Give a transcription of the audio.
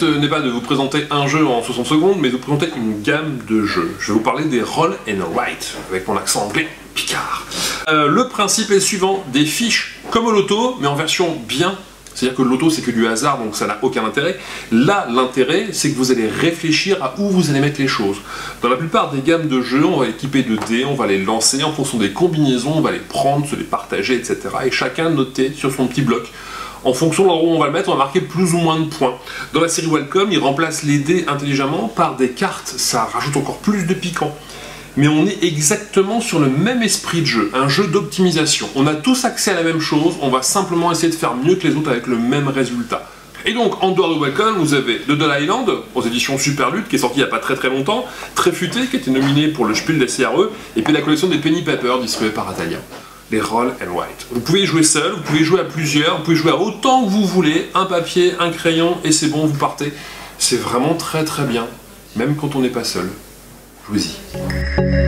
but n'est pas de vous présenter un jeu en 60 secondes, mais de vous présenter une gamme de jeux. Je vais vous parler des Roll and Write, avec mon accent anglais picard. Le principe est le suivant, des fiches comme au loto, mais en version bien. C'est-à-dire que le loto c'est que du hasard, donc ça n'a aucun intérêt. Là, l'intérêt, c'est que vous allez réfléchir à où vous allez mettre les choses. Dans la plupart des gammes de jeux, on va équiper de dés, on va les lancer en fonction des combinaisons, on va les prendre, se les partager, etc. Et chacun noter sur son petit bloc. En fonction de l'endroit où on va le mettre, on va marquer plus ou moins de points. Dans la série Welcome, il remplace les dés intelligemment par des cartes. Ça rajoute encore plus de piquant. Mais on est exactement sur le même esprit de jeu, un jeu d'optimisation. On a tous accès à la même chose, on va simplement essayer de faire mieux que les autres avec le même résultat. Et donc, en dehors de Welcome, vous avez Doodle Island, aux éditions Superlutte, qui est sorti il n'y a pas très longtemps, très futé, qui a été nominé pour le Spiel des CRE, et puis la collection des Penny Papers, distribuée par Atalia. Les Roll and Write. Vous pouvez y jouer seul, vous pouvez jouer à plusieurs, vous pouvez jouer à autant que vous voulez, un papier, un crayon, et c'est bon, vous partez. C'est vraiment très bien, même quand on n'est pas seul. Jouez-y.